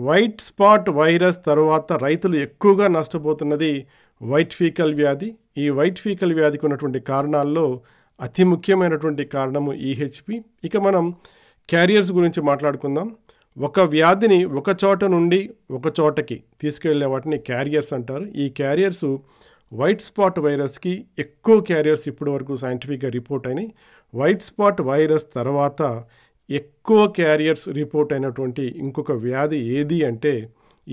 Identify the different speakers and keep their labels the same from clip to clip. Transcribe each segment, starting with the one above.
Speaker 1: White spot virus తర్వాత రైతులు ఎక్కువగా నష్టపోతున్నది వైట్ ఫీకల్ వ్యాధి. ఈ వైట్ ఫీకల్ వ్యాధికి ఉన్నటువంటి కారణాల్లో అతి ముఖ్యమైనటువంటి కారణము ఈహెచ్పి. ఇక మనం క్యారియర్స్ గురించి మాట్లాడుకుందాం. ఒక వ్యాధిని ఒక చోట నుండి ఒక చోటకి తీసుకెళ్లే వాటిని క్యారియర్స్ అంటారు. ఈ క్యారియర్స్ వైట్ స్పాట్ వైరస్కి ఎక్కువ క్యారియర్స్ ఇప్పటి వరకు సైంటిఫిక్గా రిపోర్ట్ అయినాయి. వైట్ స్పాట్ వైరస్ తర్వాత ఎక్కువ క్యారియర్స్ రిపోర్ట్ అయినటువంటి ఇంకొక వ్యాధి ఏది అంటే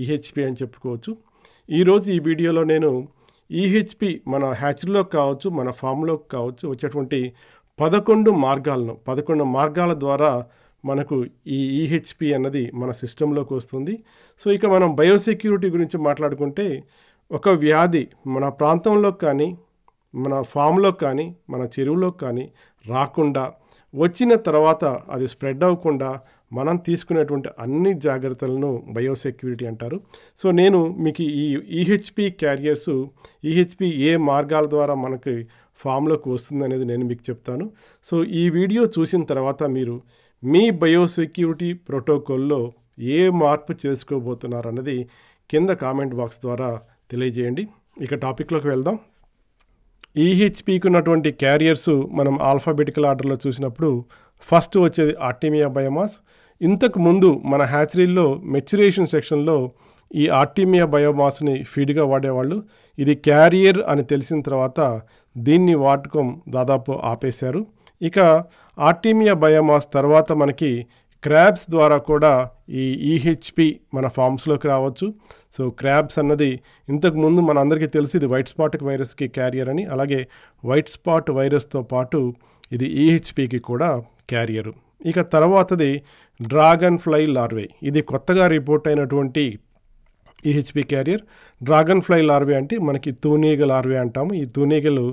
Speaker 1: ఈహెచ్పి అని చెప్పుకోవచ్చు. ఈరోజు ఈ వీడియోలో నేను ఈహెచ్పి మన హ్యాచరీలో కావచ్చు, మన ఫామ్లో కావచ్చు వచ్చేటువంటి 11 మార్గాల ద్వారా మనకు ఈ ఈహెచ్పి అన్నది మన సిస్టంలోకి వస్తుంది. సో ఇక మనం బయోసెక్యూరిటీ గురించి మాట్లాడుకుంటే ఒక వ్యాధి మన ప్రాంతంలో కానీ, మన ఫామ్లో కానీ, మన చెరువులో కానీ రాకుండా, వచ్చిన తర్వాత అది స్ప్రెడ్ అవ్వకుండా మనం తీసుకునేటువంటి అన్ని జాగ్రత్తలను బయోసెక్యూరిటీ అంటారు. సో నేను మీకు ఈ ఈహెచ్పి క్యారియర్స్, ఈహెచ్పి ఏ మార్గాల ద్వారా మనకి ఫామ్లోకి వస్తుంది అనేది నేను మీకు చెప్తాను. సో ఈ వీడియో చూసిన తర్వాత మీరు మీ బయోసెక్యూరిటీ ప్రోటోకాల్లో ఏ మార్పు చేసుకోబోతున్నారు అన్నది కింద కామెంట్ బాక్స్ ద్వారా తెలియజేయండి. ఇక టాపిక్లోకి వెళ్దాం. ఈహెచ్పికి ఉన్నటువంటి క్యారియర్స్ మనం ఆల్ఫాబెటికల్ ఆర్డర్లో చూసినప్పుడు ఫస్ట్ వచ్చేది ఆర్టీమియా బయోమాస్. ఇంతకు ముందు మన హ్యాచరీల్లో మెచ్యురేషన్ సెక్షన్లో ఈ ఆర్టీమియా బయోమాస్ని ఫీడ్గా వాడేవాళ్ళు. ఇది క్యారియర్ అని తెలిసిన తర్వాత దీన్ని వాడకం దాదాపు ఆపేశారు. ఇక ఆర్టీమియా బయోమాస్ తర్వాత మనకి క్రాబ్స్ ద్వారా కూడా ఈ ఈహెచ్పి మన ఫామ్స్లోకి రావచ్చు. సో క్రాబ్స్ అన్నది ఇంతకుముందు మన అందరికీ తెలిసి ఇది వైట్ స్పాట్ వైరస్కి క్యారియర్ అని, అలాగే వైట్ స్పాట్ వైరస్తో పాటు ఇది ఈహెచ్పికి కూడా క్యారియరు. ఇక తర్వాతది డ్రాగన్ ఫ్లై లార్వే. ఇది కొత్తగా రిపోర్ట్ అయినటువంటి EHP carrier. Dragon fly larvae అంటే మనకి తూనీగ లార్వే అంటాము. ఈ తూనీగలు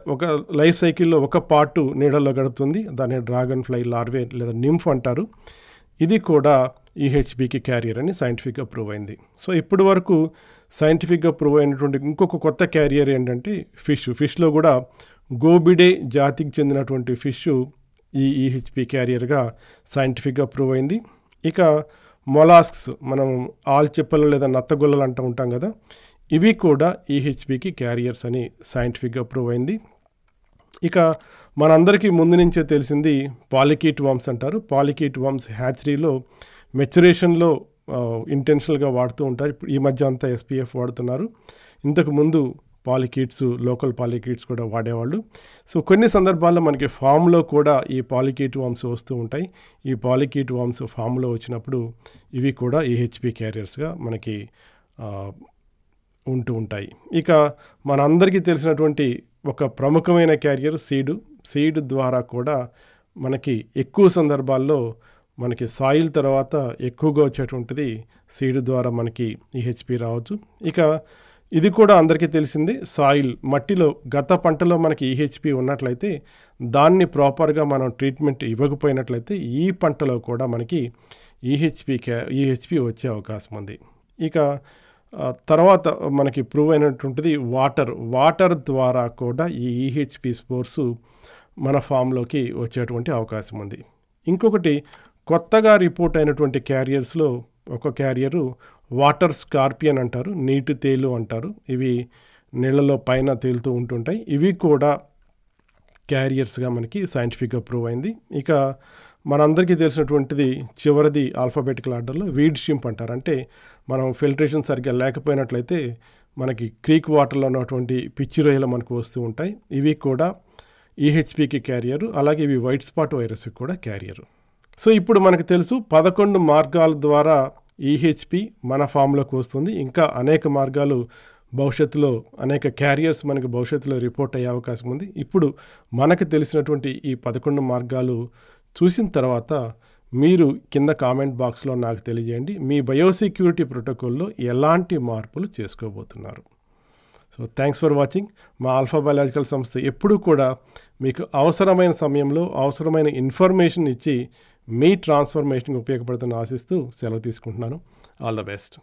Speaker 1: ఒక లైఫ్ సైకిల్లో ఒక పార్టు నీడల్లో గడుపుతుంది. దాన్ని డ్రాగన్ ఫ్లై లార్వే లేదా నింఫ్ అంటారు. ఇది కూడా ఈహెచ్పికి క్యారియర్ అని సైంటిఫిక్గా ప్రూవ్ అయింది. సో ఇప్పటి వరకు సైంటిఫిక్గా ప్రూవ్ అయినటువంటి ఇంకొక కొత్త క్యారియర్ ఏంటంటే ఫిష్లో కూడా గోబిడే జాతికి చెందినటువంటి ఫిష్ ఈ ఈహెచ్పి క్యారియర్గా సైంటిఫిక్గా ప్రూవ్ అయింది. ఇక మొలాస్క్స్, మనం ఆల్చిప్పలు లేదా నత్తగుల్లలు అంటూ ఉంటాం కదా, ఇవి కూడా ఈహెచ్పికి క్యారియర్స్ అని సైంటిఫిక్గా ప్రూవ్ అయింది. ఇక మనందరికీ ముందు నుంచే తెలిసింది పాలికీట్ వామ్స్ అంటారు. పాలికీట్ వామ్స్ హ్యాచరీలో మెచ్యురేషన్లో ఇంటెన్షనల్గా వాడుతూ ఉంటారు. ఇప్పుడు ఈ మధ్య అంతా ఎస్పీఎఫ్ వాడుతున్నారు. ఇంతకుముందు పాలికీట్స్, లోకల్ పాలికీట్స్ కూడా వాడేవాళ్ళు. సో కొన్ని సందర్భాల్లో మనకి ఫామ్లో కూడా ఈ పాలికీట్ వామ్స్ వస్తూ ఉంటాయి. ఈ పాలికీట్ వామ్స్ ఫామ్లో వచ్చినప్పుడు ఇవి కూడా ఈహెచ్పి క్యారియర్స్గా మనకి ఉంటూ ఉంటాయి. ఇక మనందరికీ తెలిసినటువంటి ఒక ప్రముఖమైన క్యారియర్ సీడ్ ద్వారా కూడా మనకి ఎక్కువ సందర్భాల్లో మనకి సాయిల్ తర్వాత ఎక్కువగా వచ్చేటువంటిది సీడ్ ద్వారా మనకి ఈహెచ్పి రావచ్చు. ఇక ఇది కూడా అందరికీ తెలిసింది, సాయిల్ మట్టిలో గత పంటలో మనకి ఈహెచ్పి ఉన్నట్లయితే దాన్ని ప్రాపర్గా మనం ట్రీట్మెంట్ ఇవ్వకపోయినట్లయితే ఈ పంటలో కూడా మనకి ఈహెచ్పి వచ్చే అవకాశం ఉంది. ఇక తర్వాత మనకి ప్రూవ్ అయినటువంటిది వాటర్ ద్వారా కూడా ఈ ఈహెచ్పి స్పోర్స్ మన ఫామ్లోకి వచ్చేటువంటి అవకాశం ఉంది. ఇంకొకటి కొత్తగా రిపోర్ట్ అయినటువంటి క్యారియర్స్లో ఒక క్యారియరు వాటర్ స్కార్పియన్ అంటారు, నీటి తేలు అంటారు. ఇవి నీళ్ళలో పైన తేలుతూ ఉంటుంటాయి. ఇవి కూడా క్యారియర్స్గా మనకి సైంటిఫిక్గా ప్రూవ్ అయింది. ఇక మనందరికీ తెలిసినటువంటిది చివరిది ఆల్ఫాబెటికల్ ఆర్డర్లో వీడ్ షింప్ అంటారు. అంటే మనం ఫిల్టరేషన్ సరిగ్గా లేకపోయినట్లయితే మనకి క్రీక్ వాటర్లో ఉన్నటువంటి పిచ్చి రొయ్యలు మనకు వస్తూ ఉంటాయి. ఇవి కూడా ఈహెచ్పికి క్యారియరు. అలాగే ఇవి వైట్ స్పాట్ వైరస్కి కూడా క్యారియరు. సో ఇప్పుడు మనకు తెలుసు 11 మార్గాల ద్వారా ఈహెచ్పి మన ఫామ్లోకి వస్తుంది. ఇంకా అనేక మార్గాలు భవిష్యత్తులో, అనేక క్యారియర్స్ మనకు భవిష్యత్తులో రిపోర్ట్ అయ్యే అవకాశం ఉంది. ఇప్పుడు మనకు తెలిసినటువంటి ఈ 11 మార్గాలు చూసిన తర్వాత మీరు కింద కామెంట్ బాక్స్లో నాకు తెలియజేయండి, మీ బయోసెక్యూరిటీ ప్రోటోకాల్లో ఎలాంటి మార్పులు చేసుకోబోతున్నారు. So thanks for watching. మా ఆల్ఫా బయాలజికల్ సంస్థ ఎప్పుడూ కూడా మీకు అవసరమైన సమయంలో అవసరమైన ఇన్ఫర్మేషన్ ఇచ్చి మీ ట్రాన్స్ఫర్మేషన్కి ఉపయోగపడుతుందని ఆశిస్తూ సెలవు తీసుకుంటున్నాను. All the best.